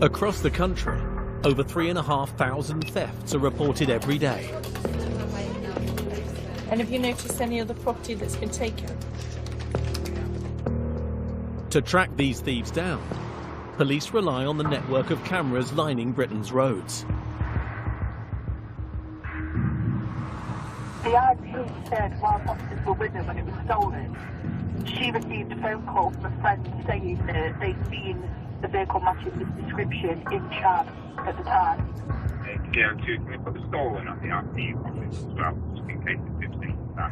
Across the country, over 3,500 thefts are reported every day. And have you noticed any other property that's been taken? To track these thieves down, police rely on the network of cameras lining Britain's roads. The IP said whilst officers were with her when it was stolen, she received a phone call from a friend saying that they'd seen the vehicle matching this description in Chad at the time. Yeah, to put the stolen on the IP office as well, just in case it's 15 that.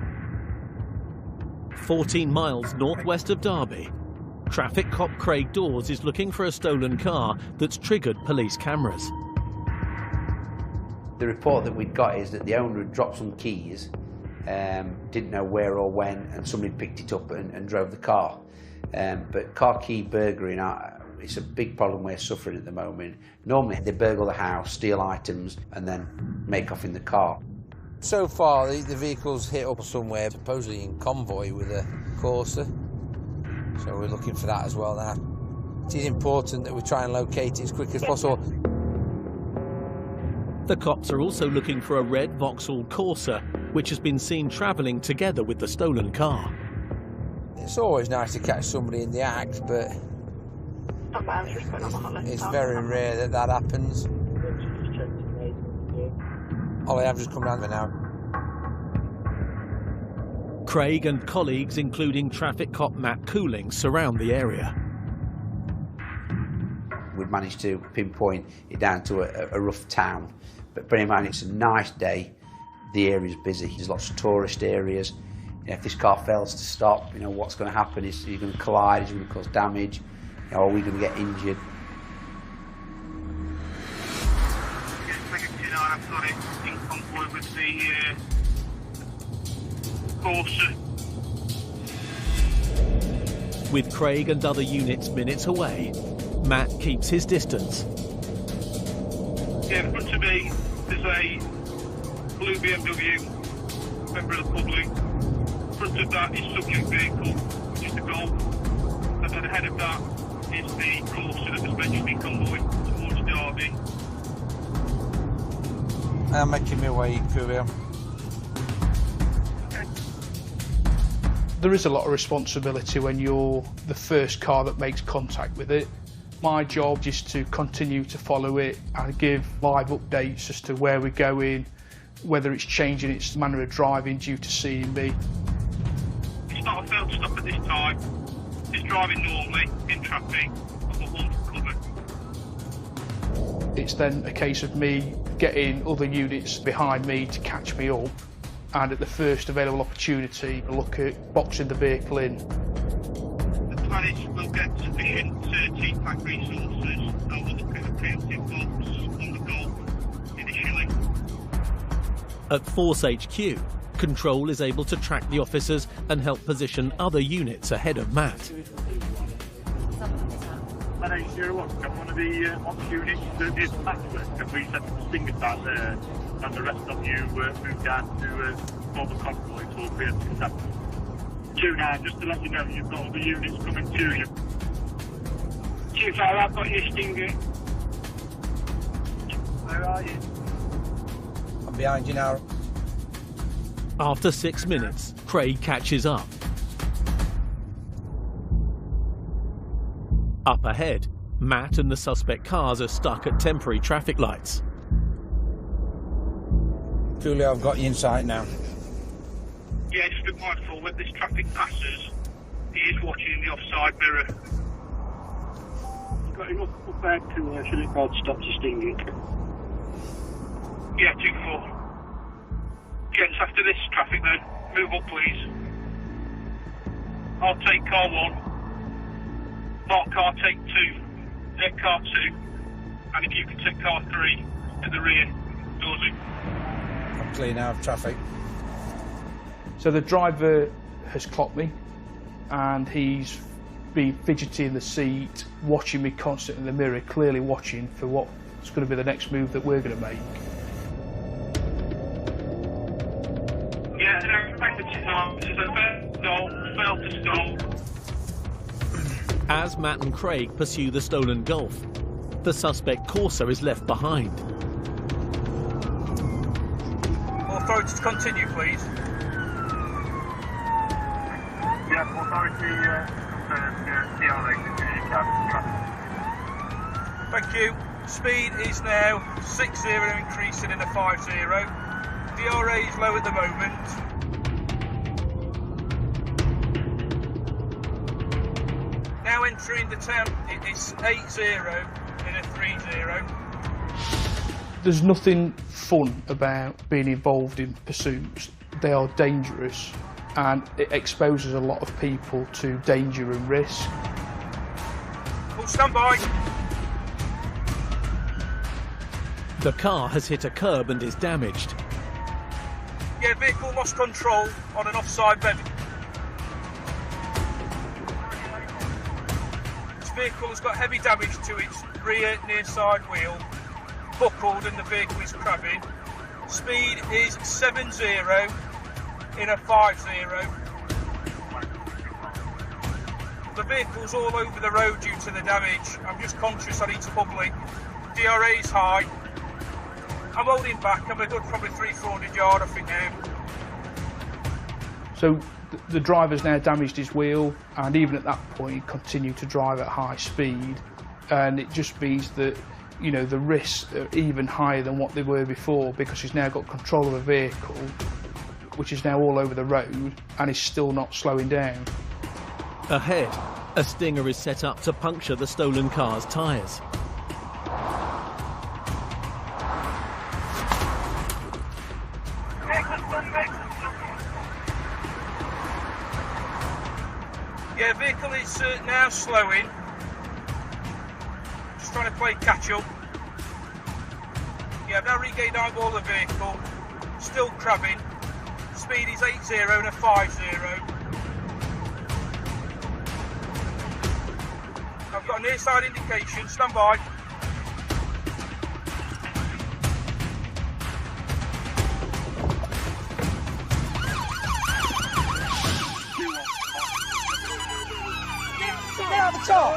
14 miles northwest of Derby, traffic cop Craig Dawes is looking for a stolen car that's triggered police cameras. The report that we'd got is that the owner had dropped some keys, didn't know where or when, and somebody picked it up and drove the car. But car key burglary, it's a big problem we're suffering at the moment. Normally they burgle the house, steal items, and then make off in the car. So far the vehicle's hit up somewhere, supposedly in convoy with a Corsa. So we're looking for that as well now. It is important that we try and locate it as quick as possible. The cops are also looking for a red Vauxhall Corsa, which has been seen travelling together with the stolen car. It's always nice to catch somebody in the act, but it's very rare that that happens. Ollie, I've just come down there now. Craig and colleagues, including traffic cop Matt Cooling, surround the area. We've managed to pinpoint it down to a rough town, but bear in mind it's a nice day, the area's busy, there's lots of tourist areas. If this car fails to stop, what's going to happen? Is he going to collide? Is he going to cause damage? Are we going to get injured? I've got it in convoy with the Corsa. With Craig and other units minutes away, Matt keeps his distance. Yeah, in front of me there's a blue BMW, member of the public. In front of that is subject vehicle, which is the Golf. And then ahead of that is the Corsa that was mentioned in convoy towards Derby. I'm making my way, Coolio. There is a lot of responsibility when you're the first car that makes contact with it. My job is to continue to follow it and give live updates as to where we're going, whether it's changing its manner of driving due to seeing me. It's not a failed stop at this time. It's driving normally in traffic. I've got one covered. It's then a case of me getting other units behind me to catch me up, and at the first available opportunity, look at boxing the vehicle in. The plan is we'll get sufficient T-Pack resources and we'll look at a preemptive box on the Golf initially. At Force HQ, Control is able to track the officers and help position other units ahead of Matt. My name's 01. I'm one of the ops units that is Maxwell, and we set the Stinger out there, and the rest of you moved down to form a convoy to preemptive attack. 2-9, just to let you know, you've got other units coming to you. 2-5, I've got your Stinger. Where are you? I'm behind you now. After 6 minutes, Craig catches up. Up ahead, Matt and the suspect cars are stuck at temporary traffic lights. Coolio, I've got you in sight now. Yeah, just be mindful when this traffic passes, he is watching in the offside mirror. You've got enough up there to should it called stop to stinging? Yeah, 2-4. Gents, after this traffic then, move up please. I'll take car 1. Mark car take 2. Take car 2. And if you can take car 3 to the rear, doors in. I'm clear now of traffic. So the driver has clocked me, and he's been fidgety in the seat, watching me constantly in the mirror, clearly watching for what's going to be the next move that we're going to make. Yeah, back to stop. This is a fail to stop. As Matt and Craig pursue the stolen Golf, the suspect Corsa is left behind. Authorities continue, please. Yeah, authority CRA continuing traffic. Thank you. Speed is now 60 increasing in a 50. DRA is low at the moment. Now entering the town, it is 80 in a 30. There's nothing fun about being involved in pursuits. They are dangerous and it exposes a lot of people to danger and risk. All stand by. The car has hit a curb and is damaged. Yeah, vehicle lost control on an offside bevy. This vehicle has got heavy damage to its rear near side wheel, buckled and the vehicle is crabbing. Speed is 70 in a 50. The vehicle's all over the road due to the damage. I'm just conscious I need to public. DRA is high. I'm holding back. I'm a good probably 300-400 yard, I think now. So the driver's now damaged his wheel, and even at that point he continued to drive at high speed, and it just means that, you know, the risks are even higher than what they were before, because he's now got control of a vehicle which is now all over the road and is still not slowing down. Ahead, a stinger is set up to puncture the stolen car's tyres. Yeah, vehicle is now slowing. Just trying to play catch up. Yeah, I've now regained eyeball of the vehicle. Still crabbing. Speed is 80 and a 50. I've got a near side indication. Stand by. Get out of the car!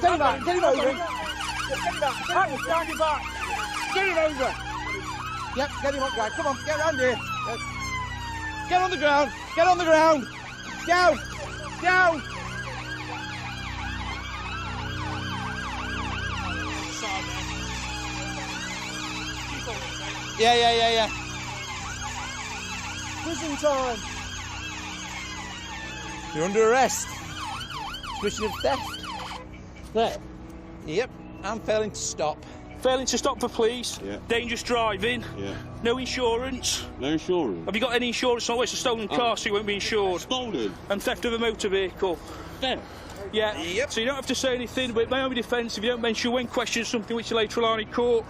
Get him out! Get him over! Get him back! Stand him back! Get him over! Yep, get him up, guys. Come on, get around here. Yep. Get on the ground! Get on the ground! Down! Down! Yeah. Prison time! You're under arrest. Suspicion of theft. There. Yep, I'm failing to stop. Failing to stop for police. Yeah. Dangerous driving. Yeah. No insurance. No insurance. Have you got any insurance? No, it's a stolen car, so you won't be insured. Stolen? And theft of a motor vehicle. Theft? Yeah. Yep. So you don't have to say anything, but my only defence, if you don't mention when questioned something which you later rely on in court,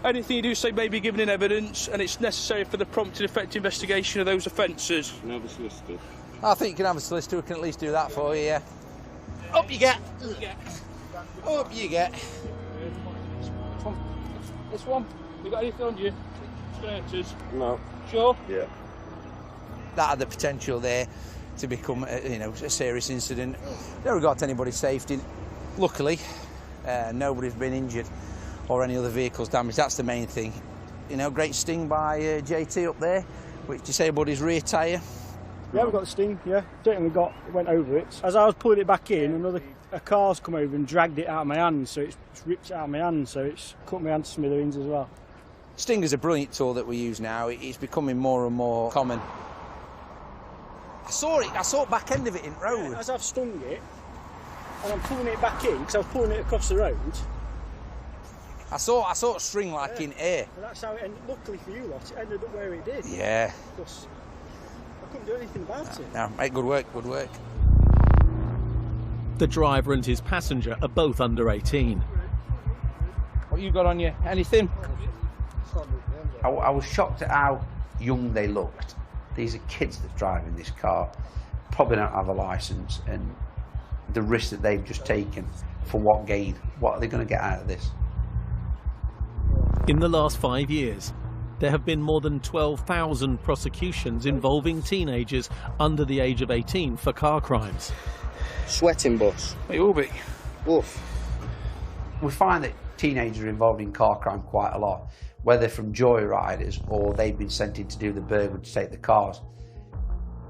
anything you do say may be given in evidence, and it's necessary for the prompt and effective investigation of those offences. Can I have a solicitor? I think you can have a solicitor who can at least do that for you, yeah. Up you get. Up you get. This one. You got anything on you? Scratches? No. Sure? Yeah. That had the potential there to become, a serious incident. Never got anybody's safety. Luckily, nobody's been injured or any other vehicles damaged. That's the main thing. You know, great sting by JT up there, which disabled his rear tyre. Yeah, we got the sting, yeah. Certainly went over it. As I was pulling it back in, a car's come over and dragged it out of my hand, so it's ripped it out of my hand, so it's cut my hand to smithereens as well. Sting is a brilliant tool that we use now. It's becoming more and more common. I saw it back end of it in the road. As I've stung it, and I'm pulling it back in, because I was pulling it across the road. I saw a string like in air. And that's how it ended. Luckily for you lot, it ended up where it did. Yeah. Because I couldn't do anything about it. No, mate, good work, good work. The driver and his passenger are both under 18. What you got on you? Anything? I was shocked at how young they looked. These are kids that drive in this car, probably don't have a licence, and the risk that they've just taken for what gain? What are they going to get out of this? In the last 5 years, there have been more than 12,000 prosecutions involving teenagers under the age of 18 for car crimes. Sweating, boss. It will be. Woof. We find that Teenagers are involved in car crime quite a lot, whether from joyriders or they've been sent in to do the burglary to take the cars.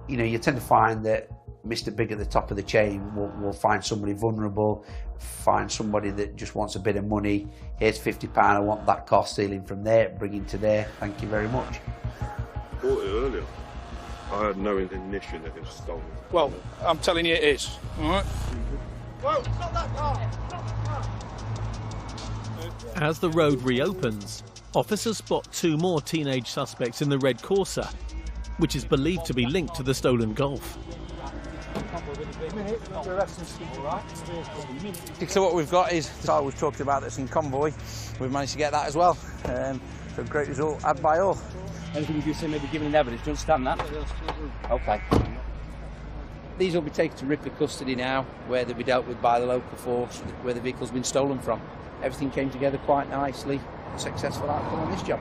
You know, you tend to find that Mr. Big at the top of the chain will find somebody vulnerable, find somebody that just wants a bit of money. Here's £50, I want that car stealing from there, bring it to there, thank you very much. I bought it earlier. I had no ignition that it was stolen. Well, I'm telling you it is, all right? Whoa, stop that car! As the road reopens, officers spot 2 more teenage suspects in the red Corsa, which is believed to be linked to the stolen Golf. So what we've got is the car we've talked about that's in convoy. We've managed to get that as well. So a great result, had by all. Anything you can say, maybe giving evidence, do you understand that? Okay. These will be taken to Ripley custody now, where they'll be dealt with by the local force, where the vehicle's been stolen from. Everything came together quite nicely. A successful outcome on this job.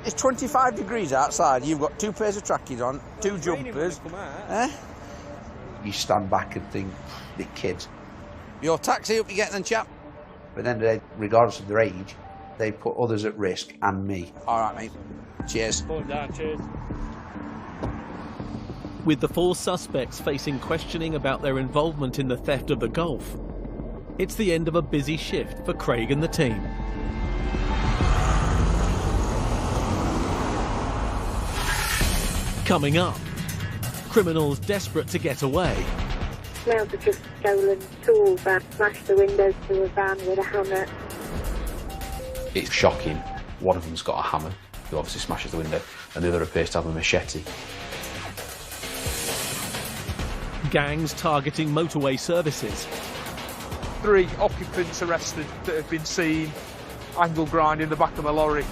It's 25 degrees outside. You've got 2 pairs of trackies on, 2 jumpers. You stand back and think, the kids. Your taxi up you get then, chap. But then, regardless of their age, they put others at risk and me. All right, mate. Cheers. Cheers. With the 4 suspects facing questioning about their involvement in the theft of the Golf, it's the end of a busy shift for Craig and the team. Coming up, criminals desperate to get away. Males have just stolen tools and smashed the windows to a van with a hammer. It's shocking. One of them's got a hammer, who obviously smashes the window, and the other appears to have a machete. Gangs targeting motorway services. 3 occupants arrested that have been seen angle grind in the back of a lorry.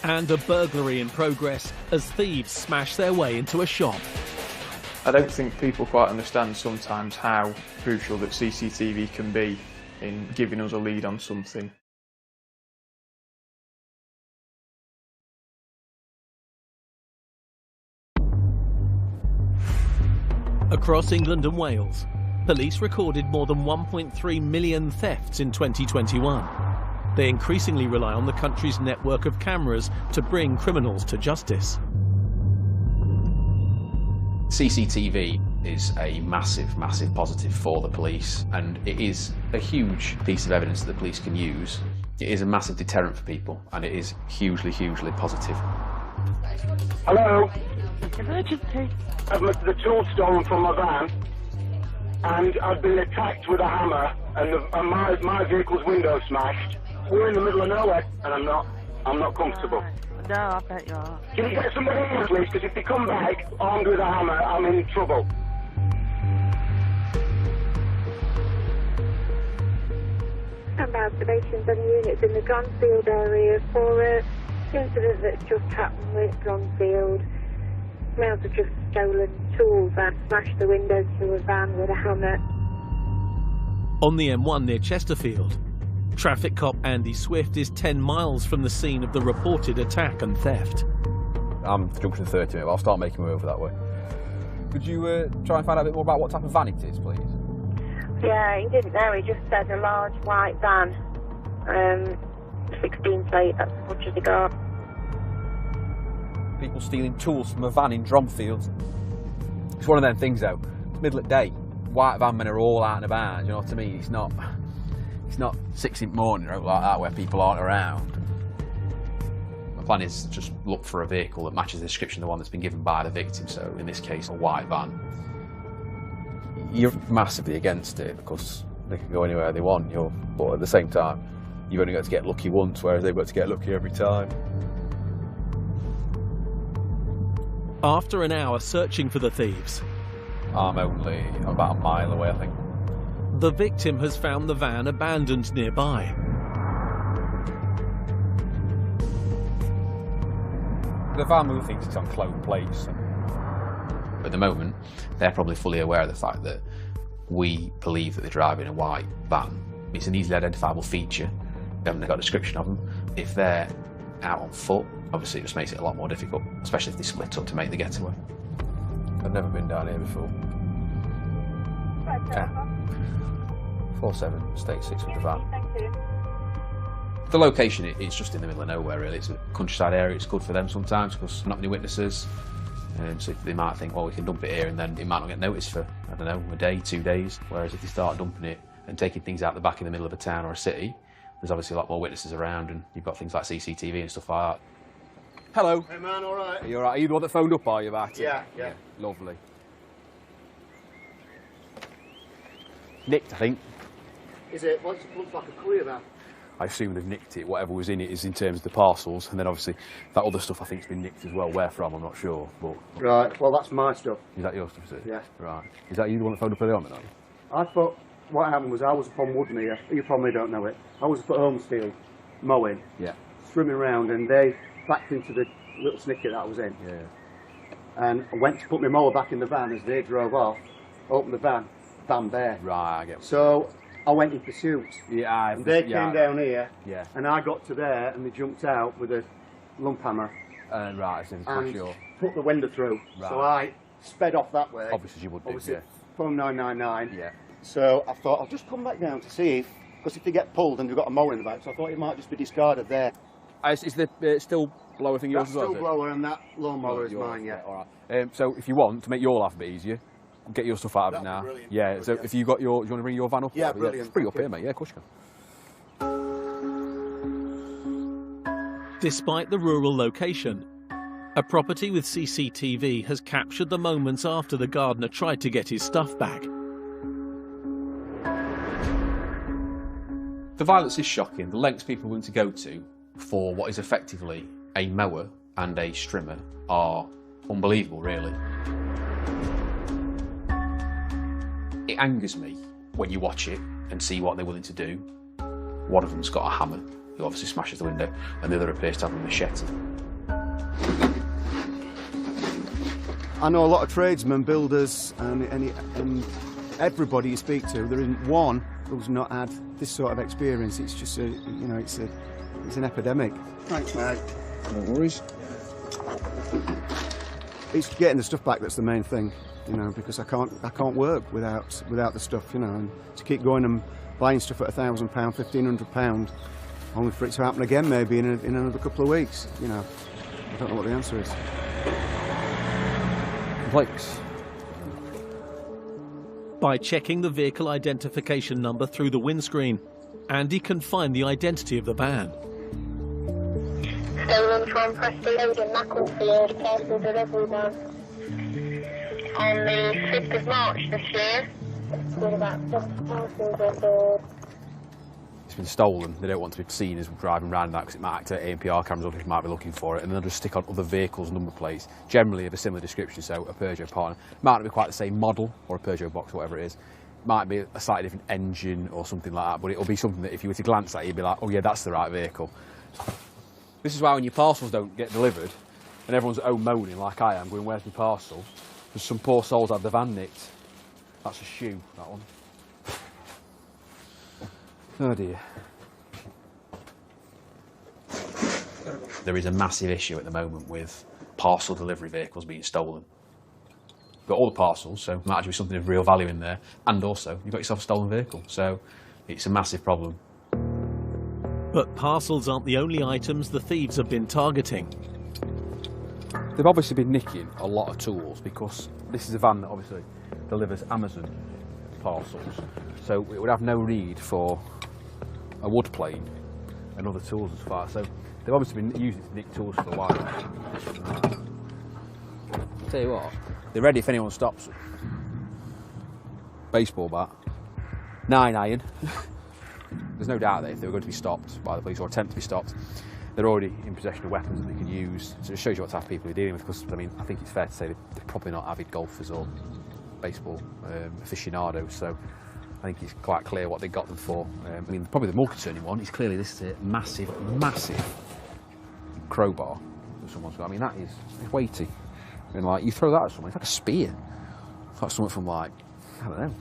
And a burglary in progress as thieves smash their way into a shop. I don't think people quite understand sometimes how crucial that CCTV can be in giving us a lead on something. Across England and Wales, police recorded more than 1.3 million thefts in 2021. They increasingly rely on the country's network of cameras to bring criminals to justice. CCTV is a massive, massive positive for the police, and it is a huge piece of evidence that the police can use. It is a massive deterrent for people, and it is hugely, hugely positive. Hello? Emergency. I've had the tools stolen from my van, and I've been attacked with a hammer, and my vehicle's window smashed. We're in the middle of nowhere, and I'm not comfortable. No, I bet you are. Can you get somebody in, please? Because if they come back armed with a hammer, I'm in trouble. And observations on units in the Gronfield area for an incident that's just happened with Gronfield. Males have just stolen tools and smashed the windows to a van with a hammer. On the M1 near Chesterfield, traffic cop Andy Swift is 10 miles from the scene of the reported attack and theft. I'm at the junction 30 minutes, I'll start making my way over that way. Could you try and find out a bit more about what type of van it is, please? Yeah, he didn't know, he just said a large white van. 16 plate, that's as much as he got. People stealing tools from a van in Dromfield. It's one of them things though, it's middle of the day, white van men are all out and about, you know what I mean? It's not 6 in the morning or like that where people aren't around. My plan is to just look for a vehicle that matches the description of the one that's been given by the victim, so in this case a white van. You're massively against it because they can go anywhere they want, but at the same time you've only got to get lucky once, whereas they've got to get lucky every time. After an hour searching for the thieves, I'm only about a mile away, I think. The victim has found the van abandoned nearby. The van mover thinks it's on clone plates. At the moment, they're probably fully aware of the fact that we believe that they're driving a white van. It's an easily identifiable feature. We haven't got a description of them. If they're out on foot, obviously it just makes it a lot more difficult, especially if they split up to make the getaway. I've never been down here before. Okay. 47, state 6 with the van. Thank you. The location, it's just in the middle of nowhere really. It's a countryside area, it's good for them sometimes because not many witnesses. So they might think, well, we can dump it here and then it might not get noticed for, I don't know, a day, 2 days. Whereas if they start dumping it and taking things out the back in the middle of a town or a city, there's obviously a lot more witnesses around and you've got things like CCTV and stuff like that. Hello. Hey man, alright? Are you alright? Are you the one that phoned up, are you, about it? Yeah. Lovely. Nicked, I think. Is it? Well, it looks like a clear that. I assume they've nicked it. Whatever was in it is in terms of the parcels, and then obviously that other stuff I think's been nicked as well. Where from, I'm not sure. But Right, well that's my stuff. is that your stuff, is it? Yeah. Right. Is that you the one that phoned up early on, then? I thought what happened was I was up on Woodmere. You probably don't know it. I was up at Holmesfield mowing, Yeah. swimming around, and they backed into the little snicket that I was in. Yeah. And I went to put my mower back in the van as they drove off. Opened the van bare. Right, I get. So I went in pursuit. Yeah. And they came down here. Yeah. And I got to there, and they jumped out with a lump hammer. Right, so And sure. put the window through. Right. So I sped off that way. Obviously you would do, Obviously, yeah. phone 999. Yeah. So I thought I'll just come back down to see because if they get pulled and they've got a mower in the back, so I thought it might just be discarded there. Is the still blower thing yours That as well? still is it? blower and that lawnmower is Yours, mine, yeah. All right. So if you want to make your life a bit easier, get your stuff out of it now. Brilliant. Yeah. So if you got your, do you want to bring your van up? Yeah, brilliant. Bring it up here, mate. Yeah, of course you can. Despite the rural location, a property with CCTV has captured the moments after the gardener tried to get his stuff back. The violence is shocking. The lengths people are willing to go to for what is effectively a mower and a strimmer are unbelievable, really. It angers me when you watch it and see what they're willing to do. One of them's got a hammer, who obviously smashes the window, and the other appears to have a machete. I know a lot of tradesmen, builders, and everybody you speak to, there isn't one who's not had this sort of experience. It's just it's an epidemic. Thanks, mate. No worries. It's getting the stuff back that's the main thing, because I can't work without the stuff, and to keep going and buying stuff at £1,000, £1,500, only for it to happen again maybe in another couple of weeks. I don't know what the answer is. Thanks. By checking the vehicle identification number through the windscreen, Andy can find the identity of the van. Stolen from Preston in Macclesfield, parcel delivery van. On the 5th of March this year, with about 7 parcels on board. It's been stolen. They don't want to be seen as driving around that because it might activate ANPR cameras or people might be looking for it, and they'll just stick on other vehicles' number plates, generally of a similar description. So a Peugeot partner might not be quite the same model, or a Peugeot box, or whatever it is. Might be a slightly different engine or something like that, but it'll be something that if you were to glance at it, you'd be like, oh yeah, that's the right vehicle. This is why when your parcels don't get delivered, and everyone's at home moaning like I am, going, where's my parcel? Because some poor souls had the van nicked. That's a shoe, that one. Oh dear. There is a massive issue at the moment with parcel delivery vehicles being stolen. You've got all the parcels, so there might actually be something of real value in there, and also you've got yourself a stolen vehicle, so it's a massive problem. But parcels aren't the only items the thieves have been targeting. They've obviously been nicking a lot of tools because this is a van that obviously delivers Amazon parcels, so it would have no need for a wood plane and other tools as far. So they've obviously been using it to nick tools for a while. I'll tell you what, they're ready if anyone stops them. Baseball bat, 9 iron. There's no doubt that if they were going to be stopped by the police or attempt to be stopped, they're already in possession of weapons that they can use. So it shows you what type of people you're dealing with, because I think it's fair to say they're probably not avid golfers or baseball aficionados, so I think it's quite clear what they got them for. Probably the more concerning one is clearly this is a massive crowbar that someone's got. That is weighty. And you throw that at someone, it's like a spear. It's like something from I don't know,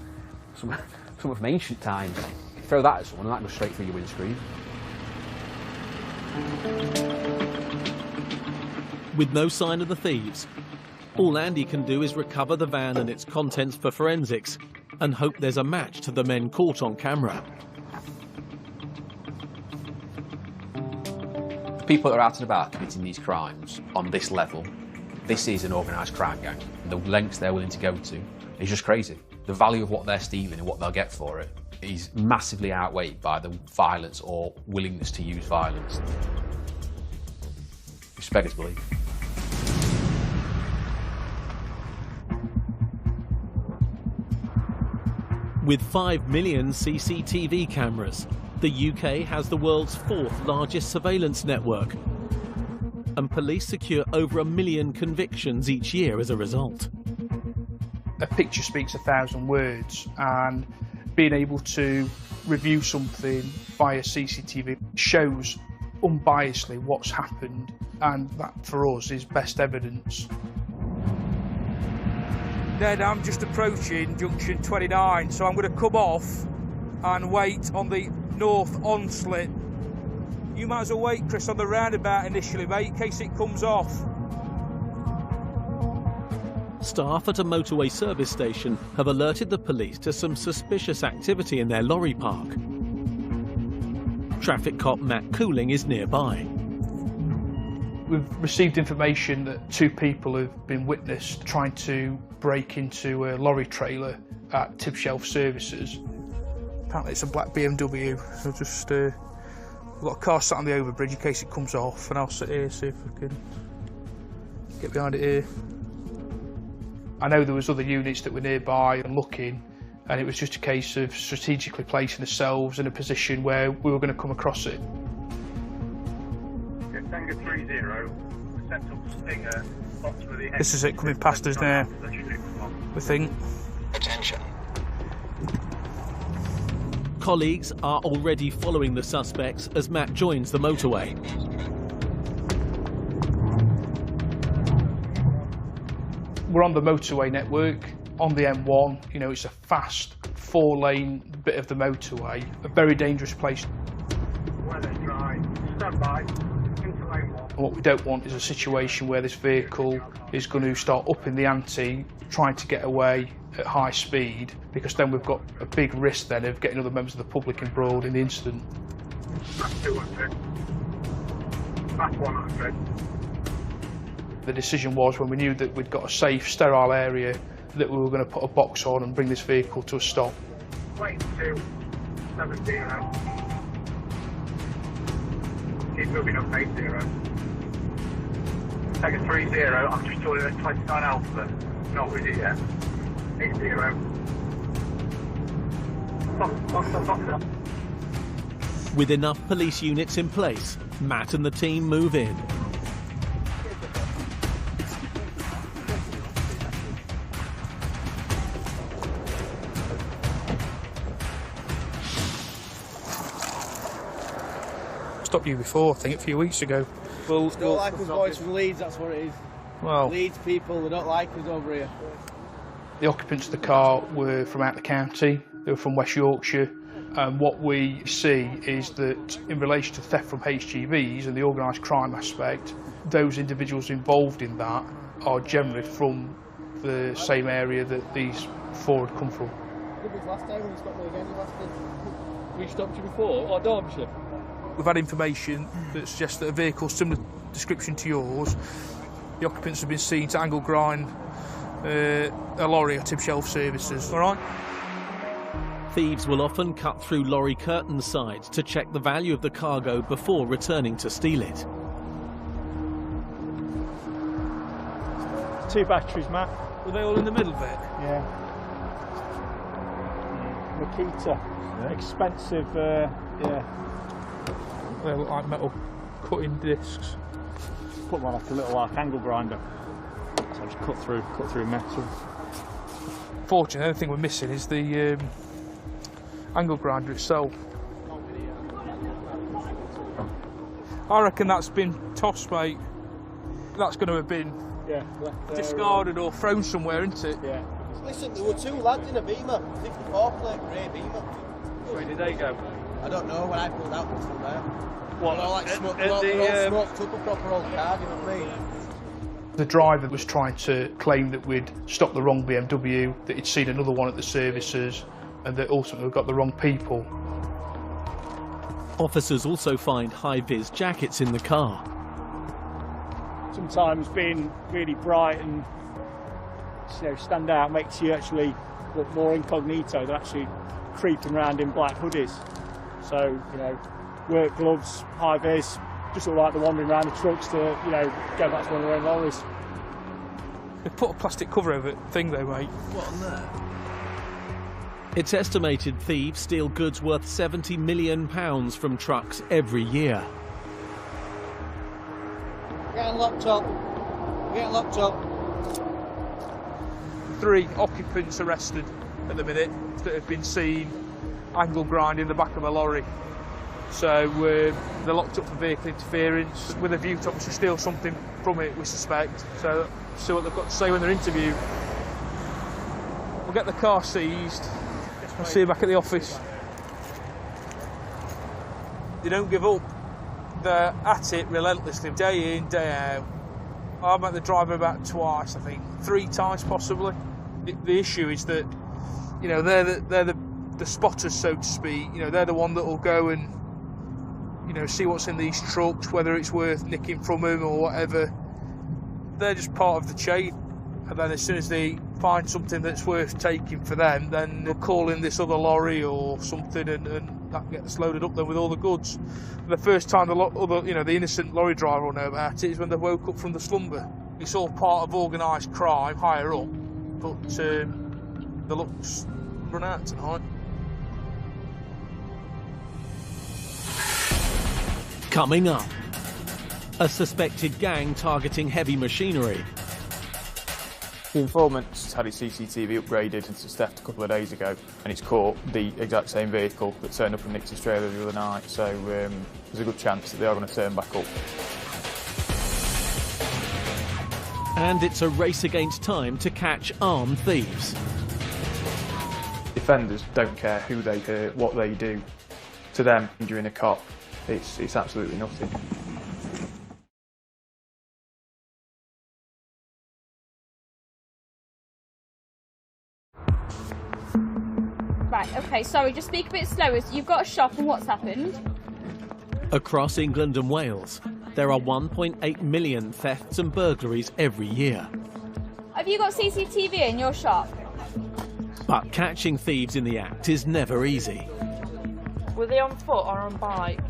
something from ancient times. You throw that at someone and that goes straight through your windscreen. With no sign of the thieves, all Andy can do is recover the van and its contents for forensics and hope there's a match to the men caught on camera. People that are out and about committing these crimes on this level, this is an organised crime gang. The lengths they're willing to go to is just crazy. The value of what they're stealing and what they'll get for it is massively outweighed by the violence or willingness to use violence. It's beggars belief. With 5 million CCTV cameras, the UK has the world's 4th largest surveillance network, and police secure over 1 million convictions each year as a result. A picture speaks 1,000 words, and being able to review something via CCTV shows unbiasedly what's happened, and that for us is best evidence. Ned, I'm just approaching junction 29, so I'm going to come off and wait on the north on-slip. You might as well wait, Chris, on the roundabout initially, mate, in case it comes off. Staff at a motorway service station have alerted the police to some suspicious activity in their lorry park. Traffic cop Matt Cooling is nearby. We've received information that 2 people have been witnessed trying to break into a lorry trailer at Tib Shelf Services. Apparently it's a black BMW, so just I've got a car sat on the overbridge in case it comes off, and I'll sit here, see if I can get behind it here. I know there was other units that were nearby and looking, and it was just a case of strategically placing ourselves in a position where we were going to come across it. Tango 30, set up Stinger, box with the... This is it coming past us now, I think. Attention. Colleagues are already following the suspects as Matt joins the motorway. We're on the motorway network, on the M1. You know, it's a fast 4-lane bit of the motorway, a very dangerous place. Weather dry, stand by. What we don't want is a situation where this vehicle is going to start upping the ante, trying to get away at high speed, because then we've got a big risk then of getting other members of the public embroiled in the incident. That's 200. That's 100. The decision was, when we knew that we'd got a safe, sterile area, that we were going to put a box on and bring this vehicle to a stop. 2270. Keep moving up, 80. Take a 30, I'm just joining at 29 Alpha. Not with it yet. 80. Stop. With enough police units in place, Matt and the team move in. Stopped you before, I think, a few weeks ago. They don't like us boys from Leeds, that's what it is. Well, Leeds people, they don't like us over here. The occupants of the car were from out the county, they were from West Yorkshire, and what we see is that in relation to theft from HGVs and the organised crime aspect, those individuals involved in that are generally from the same area that these 4 had come from. When was last time when you stopped me again? We stopped you before, or Derbyshire? we've had information that suggests that a vehicle similar description to yours, the occupants have been seen to angle grind a lorry at Tib Shelf Services. All right. Thieves will often cut through lorry curtain sides to check the value of the cargo before returning to steal it. 2 batteries, Matt. Were they all in the middle bit? Yeah. Makita. Yeah. Expensive, yeah. They look like metal cutting discs. Put one like a little angle grinder. So I just cut through metal. Fortunately, the only thing we're missing is the angle grinder itself. I reckon that's been tossed, mate. That's going to have been discarded or thrown somewhere, isn't it? Yeah. Listen, there were 2 lads in a Beamer, 54 plate grey Beamer. Where did they go? I don't know, when I pulled out was from there. What? They're all like smoked up a proper old car, you know what I mean? The driver was trying to claim that we'd stopped the wrong BMW, that he'd seen another one at the services, and that ultimately we got the wrong people. Officers also find high-vis jackets in the car. Sometimes being really bright and stand out makes you actually look more incognito than actually creeping around in black hoodies. So, work gloves, high-vis, just look like they're wandering around the trucks to, go back to one of their own lorries. They put a plastic cover over the thing though, mate. What on there? It's estimated thieves steal goods worth £70 million from trucks every year. Getting locked up. Getting locked up. 3 occupants arrested at the minute that have been seen angle grinding the back of a lorry. So they're locked up for vehicle interference with a view to obviously steal something from it, we suspect. So see what they've got to say when they're interviewed. We'll get the car seized. I'll see you back at the office. They don't give up. They're at it relentlessly, day in, day out. I've met the driver about twice, I think, 3 times possibly. The issue is that, they're the spotters, so to speak. They're the one that will go and, see what's in these trucks, whether it's worth nicking from them or whatever. They're just part of the chain. And then as soon as they find something that's worth taking for them, then they'll call in this other lorry or something, and that gets loaded up then with all the goods. And the first time the innocent lorry driver will know about it is when they woke up from the slumber. It's all part of organised crime higher up, but the luck's run out tonight. Coming up, a suspected gang targeting heavy machinery. The informant's had his CCTV upgraded since theft a couple of days ago, and it's caught the exact same vehicle that turned up and nicked his trailer the other night, so there's a good chance that they are going to turn back up. And it's a race against time to catch armed thieves. Defenders don't care who they hurt, what they do. To them, injuring a cop, it's absolutely nothing. Right, okay, sorry, just speak a bit slower. So you've got a shop, and what's happened? Across England and Wales, there are 1.8 million thefts and burglaries every year. Have you got CCTV in your shop? But catching thieves in the act is never easy. Were they on foot or on bike?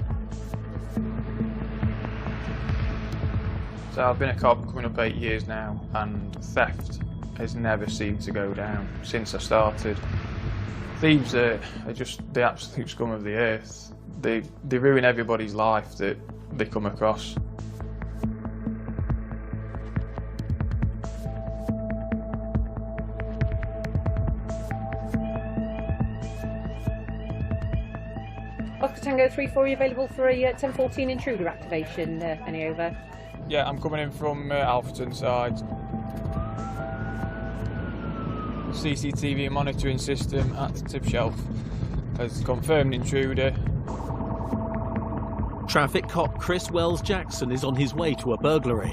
So I've been at Cobb coming up 8 years now, and theft has never seemed to go down since I started. Thieves are just the absolute scum of the earth. They ruin everybody's life that they come across. Oscar Tango 34, available for a 1014 intruder activation. Any over? Yeah, I'm coming in from Alfreton side. The CCTV monitoring system at the tip shelf has confirmed intruder. Traffic cop Chris Wells-Jackson is on his way to a burglary.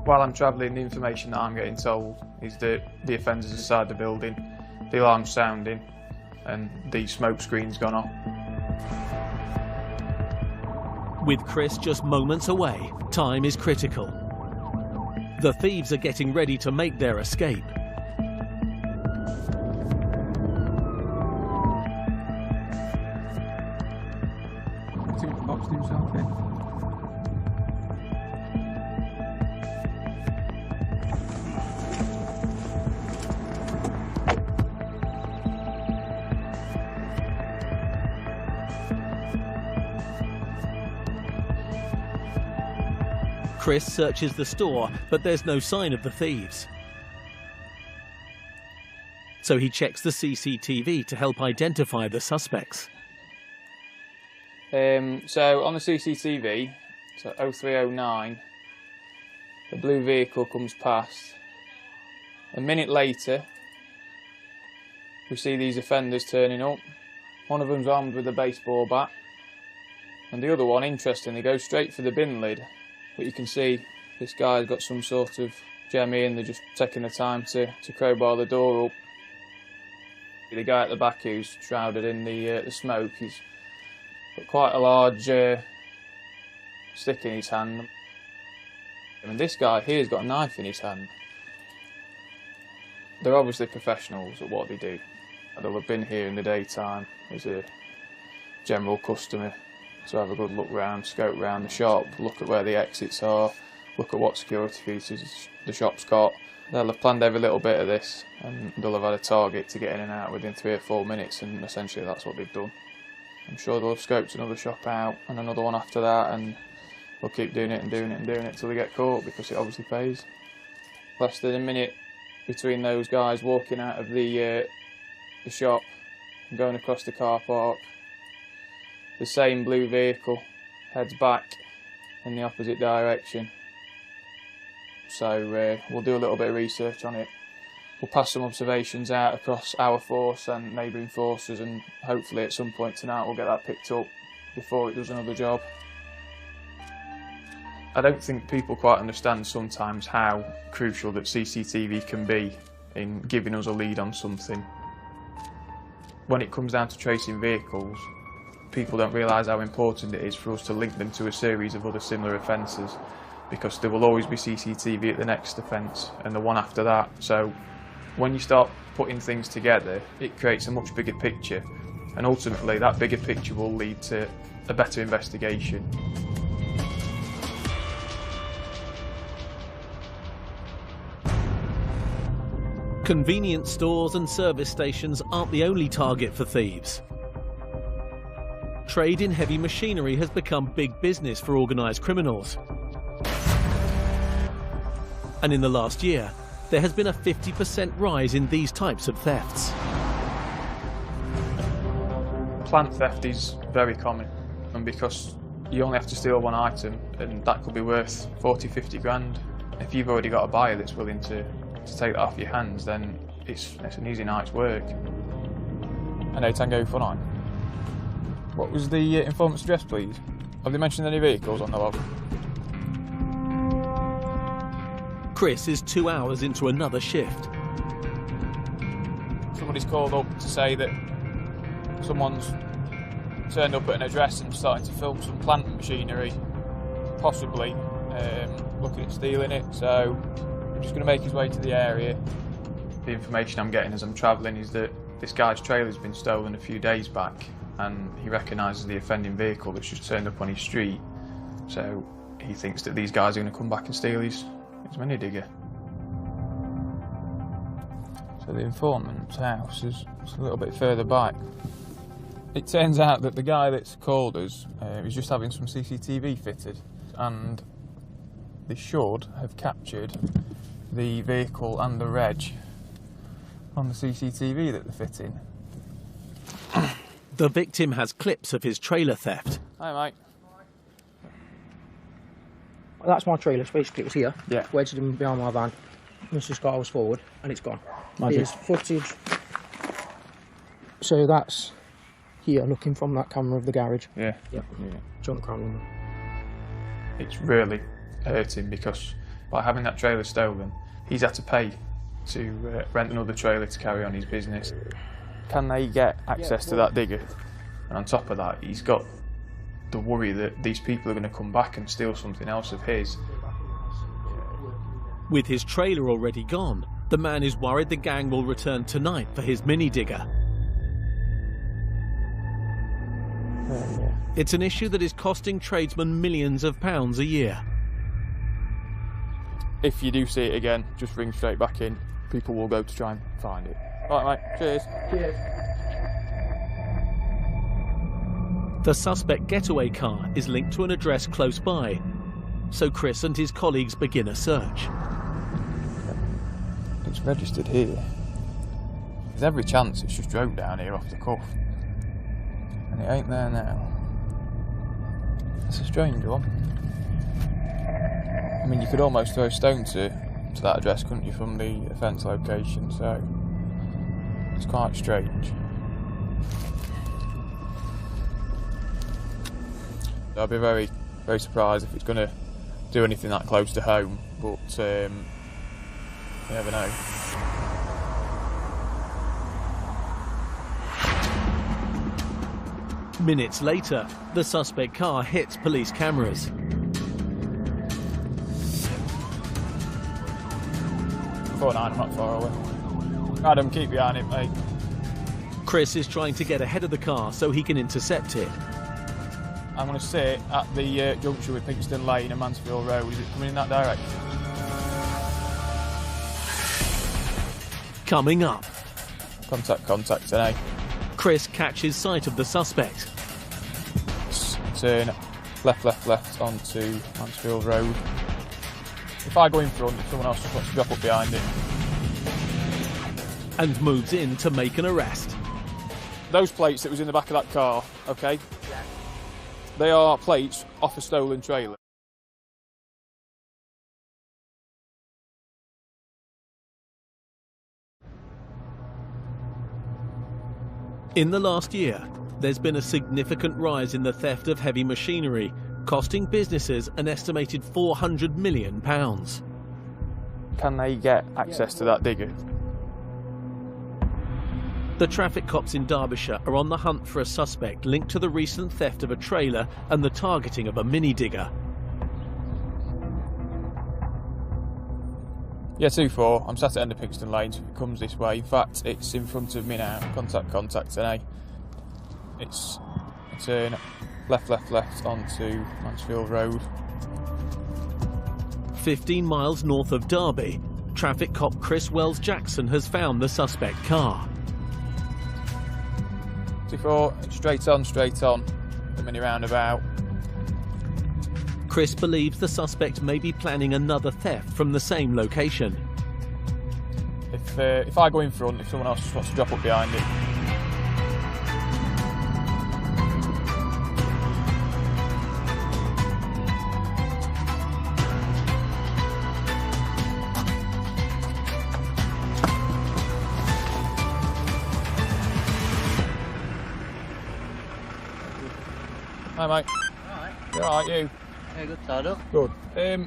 While I'm travelling, the information that I'm getting told is that the offender's inside the building, the alarm's sounding, and the smoke screen's gone off. With Chris just moments away, time is critical. The thieves are getting ready to make their escape. Chris searches the store, but there's no sign of the thieves. So he checks the CCTV to help identify the suspects. So on the CCTV, so 0309, the blue vehicle comes past. A minute later, we see these offenders turning up. One of them's armed with a baseball bat, and the other one, interestingly, goes straight for the bin lid. But you can see This guy's got some sort of jemmy and they're just taking the time to crowbar the door up. The guy at the back who's shrouded in the smoke, he's got quite a large stick in his hand. And this guy here's got a knife in his hand. They're obviously professionals at what they do. They'll have been here in the daytime as a general customer to have a good look round, scope round the shop, look at where the exits are, look at what security features the shop's got. They'll have planned every little bit of this and they'll have had a target to get in and out within 3 or 4 minutes, and essentially that's what they've done. I'm sure they'll have scoped another shop out and another one after that, and they'll keep doing it and doing it and doing it until they get caught, because it obviously pays. Less than a minute between those guys walking out of the shop and going across the car park. The same blue vehicle heads back in the opposite direction. So we'll do a little bit of research on it. We'll pass some observations out across our force and neighbouring forces, and hopefully at some point tonight we'll get that picked up before it does another job. I don't think people quite understand sometimes how crucial that CCTV can be in giving us a lead on something. When it comes down to tracing vehicles, people don't realise how important it is for us to link them to a series of other similar offences, because there will always be CCTV at the next offence and the one after that. So when you start putting things together, it creates a much bigger picture, and ultimately that bigger picture will lead to a better investigation. Convenience stores and service stations aren't the only target for thieves. Trade in heavy machinery has become big business for organised criminals. And in the last year, there has been a 50% rise in these types of thefts. Plant theft is very common, and because you only have to steal one item and that could be worth 40, 50 grand. If you've already got a buyer that's willing to take that off your hands, then it's an easy night's work. And A Tango 49. What was the informant's address, please? Have they mentioned any vehicles on the log? Chris is 2 hours into another shift. Somebody's called up to say that someone's turned up at an address and starting to film some plant machinery, possibly looking at stealing it, so I'm just going to make his way to the area. The information I'm getting as I'm travelling is that this guy's trailer's been stolen a few days back, and he recognises the offending vehicle that's just turned up on his street, so he thinks that these guys are going to come back and steal his mini digger. So the informant's house is a little bit further back. It turns out that the guy that's called us is just having some CCTV fitted, and they should have captured the vehicle and the reg on the CCTV that they're fitting. The victim has clips of his trailer theft. Hi, mate. That's my trailer, so basically it was here. Yeah. Wedged in behind my van. Mrs. car was forward, and it's gone. Magic. Here's footage. So that's here, looking from that camera of the garage. Yeah. Yep. Yeah. Junk around. It's really hurting because by having that trailer stolen, he's had to pay to rent another trailer to carry on his business. Can they get access to that digger? And on top of that, he's got the worry that these people are going to come back and steal something else of his. With his trailer already gone, the man is worried the gang will return tonight for his mini digger. It's an issue that is costing tradesmen millions of pounds a year. If you do see it again, just ring straight back in. People will go to try and find it. Right, mate. Cheers. Cheers. The suspect getaway car is linked to an address close by, so Chris and his colleagues begin a search. It's registered here. There's every chance it's just drove down here off the cuff. And it ain't there now. It's a strange one. I mean, you could almost throw a stone to that address, couldn't you, from the offence location, so it's quite strange. I'd be very, very surprised if it's going to do anything that close to home, but you never know. Minutes later, the suspect car hits police cameras. I'm not far away. Adam, keep behind it, mate. Chris is trying to get ahead of the car so he can intercept it. I'm going to sit at the junction with Pinkston Lane and Mansfield Road. Is it coming in that direction? Coming up. Contact today. Chris catches sight of the suspect. Turn left onto Mansfield Road. If I go in front, if someone else just wants to drop up behind it. And moves in to make an arrest. Those plates that was in the back of that car, okay? Yeah. They are plates off a stolen trailer. In the last year, there's been a significant rise in the theft of heavy machinery, costing businesses an estimated £400 million. Can they get access to that digger? The traffic cops in Derbyshire are on the hunt for a suspect linked to the recent theft of a trailer and the targeting of a mini digger. Yeah, 2-4. I'm sat at end of Pinkston Lane, so if it comes this way. In fact, it's in front of me now. Contact today. It's a turn left onto Mansfield Road. 15 miles north of Derby, traffic cop Chris Wells-Jackson has found the suspect car. 2-4, straight on, the mini roundabout. Chris believes the suspect may be planning another theft from the same location. If I go in front, if someone else just wants to drop up behind it. Hi mate. Alright. You alright, you? Yeah, good, tied up. Good.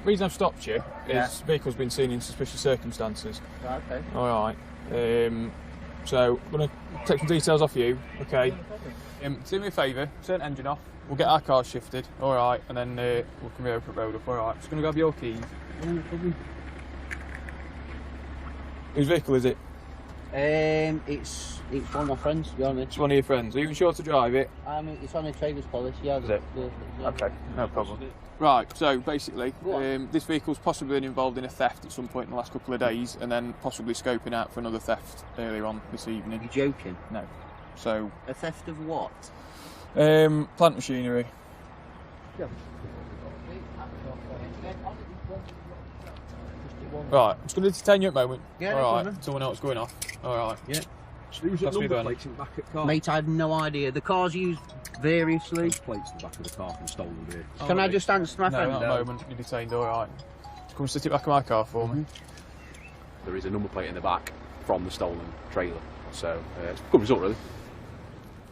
Reason I've stopped you Yeah. is vehicle's been seen in suspicious circumstances. Right, okay. Alright. So I'm going to take some details off you, okay? Do me a favour, turn the engine off, we'll get our car shifted, alright, and then we'll come here for road up, alright. Just going to grab your keys. Whose vehicle is it? It's one of my friends, to be honest. It's one of your friends. Are you sure to drive it? It's on a trailer's policy, yeah. Is it? Okay, no problem. Right, so basically, this vehicle's possibly been involved in a theft at some point in the last couple of days, and then possibly scoping out for another theft earlier on this evening. You're joking? No. So. A theft of what? Plant machinery. Yeah. Right, I'm just going to detain you at the moment. Yeah, alright, until we know what's going on. Alright. Yeah. Who's at number plates in the back of the car? Mate, I have no idea. The car's used variously. There's plates in the back of the car from stolen vehicles. Can I just answer my friend? No, not at the moment. You're detained, alright. Come and sit it back in my car for me. There is a number plate in the back from the stolen trailer. So, it's a good result, really.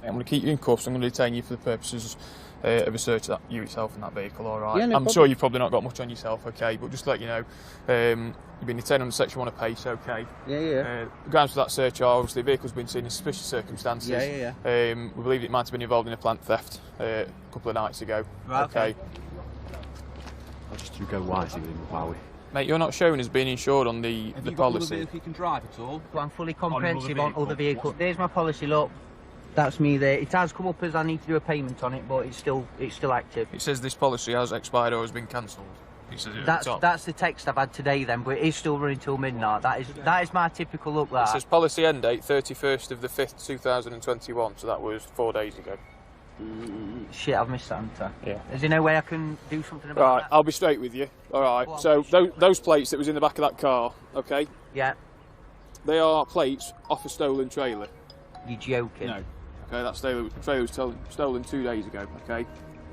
I'm going to keep you in cuffs. I'm going to detain you for the purposes of a search of you itself and that vehicle, alright? Yeah, no I'm problem. sure you've probably not got much on yourself, okay? But just to let you know, you've been detained under Section 1 of PACE, okay? Yeah. The grounds for that search are obviously the vehicle's been seen in suspicious circumstances. Yeah. We believe it might have been involved in a plant theft a couple of nights ago. Right, okay. I'll just go wisely with him, while we... Mate, you're not showing as being insured on the Have you got policy. another vehicle you can drive at all? Well, I'm fully comprehensive on other vehicles. What? There's my policy, look. That's me there. It has come up as I need to do a payment on it, but it's still active. It says this policy has expired or has been cancelled. It says it at the top. That's the text I've had today then, but it is still running till midnight. That is my typical look. That It says policy end date 31st of the 5th 2021, so that was 4 days ago. Shit, I've missed that, haven't I? Yeah. Is there no way I can do something about Right, that? I'll be straight with you. Alright, Well, so those plates that was in the back of that car, okay? Yeah. They are plates off a stolen trailer. You're joking? No. Okay, that trailer was stolen 2 days ago, okay?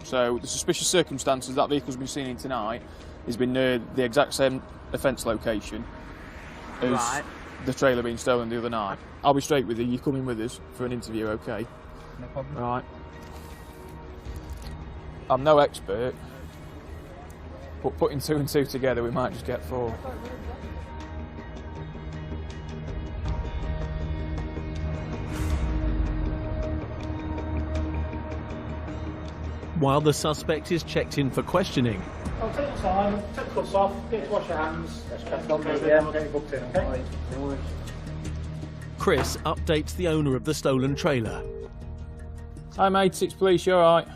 So the suspicious circumstances that vehicle's been seen in tonight has been near the exact same offence location as the trailer being stolen the other night. I'll be straight with you, you're coming with us for an interview, okay? No problem. Right. I'm no expert, but putting 2 and 2 together, we might just get 4. While the suspect is checked in for questioning, I'll take your time, take the cuffs off, get to wash your hands. We'll get you booked in, okay? Chris updates the owner of the stolen trailer. Hi mate, 6 Police, you alright?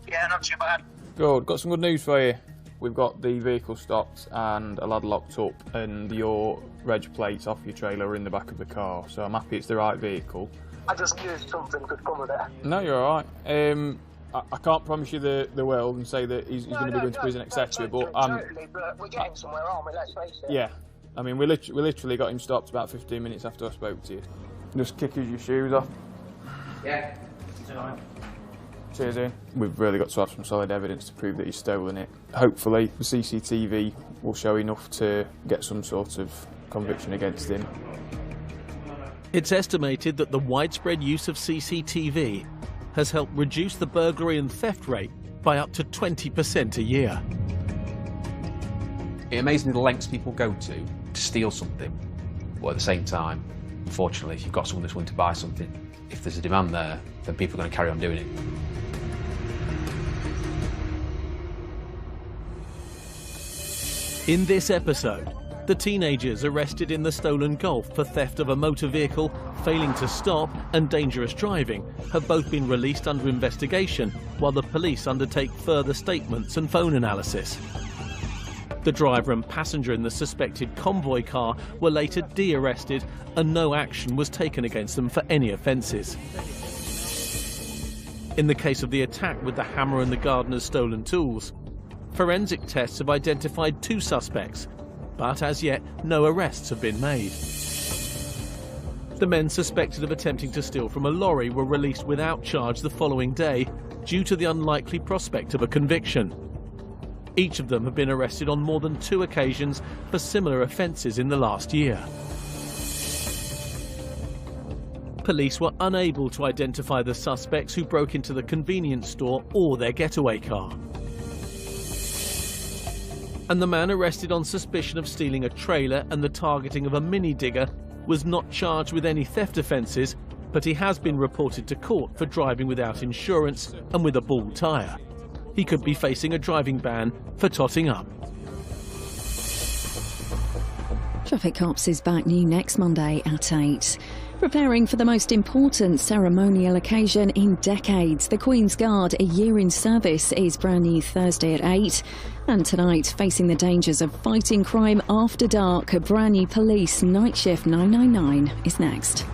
Yeah, not too bad. Good, got some good news for you. We've got the vehicle stopped and a lad locked up, and your reg plates off your trailer are in the back of the car, so I'm happy it's the right vehicle. I just knew something could come of it. No, you're alright. I can't promise you the world and say that he's going to be going to prison, etc. But totally, but we're getting somewhere, aren't we? Let's face it. yeah, I mean, we literally got him stopped about 15 minutes after I spoke to you. Just kick your shoes off. Yeah. Cheers, Ian. We've really got to have some solid evidence to prove that he's stolen it. Hopefully, the CCTV will show enough to get some sort of conviction against him. It's estimated that the widespread use of CCTV has helped reduce the burglary and theft rate by up to 20% a year. It amazes me the lengths people go to steal something, but at the same time, unfortunately, if you've got someone that's willing to buy something, if there's a demand there, then people are going to carry on doing it. In this episode, the teenagers arrested in the stolen Golf for theft of a motor vehicle, failing to stop and dangerous driving have both been released under investigation while the police undertake further statements and phone analysis. The driver and passenger in the suspected convoy car were later de-arrested and no action was taken against them for any offences. In the case of the attack with the hammer and the gardener's stolen tools, forensic tests have identified 2 suspects, but as yet no arrests have been made. The men suspected of attempting to steal from a lorry were released without charge the following day due to the unlikely prospect of a conviction. Each of them have been arrested on more than 2 occasions for similar offences in the last year. Police were unable to identify the suspects who broke into the convenience store or their getaway car. And the man arrested on suspicion of stealing a trailer and the targeting of a mini digger was not charged with any theft offences, but he has been reported to court for driving without insurance and with a bald tyre. He could be facing a driving ban for totting up. Traffic Cops is back new next Monday at 8. Preparing for the most important ceremonial occasion in decades, the Queen's Guard, a year in service, is brand new Thursday at 8. And tonight, facing the dangers of fighting crime after dark, a brand new Police Night Shift 999 is next.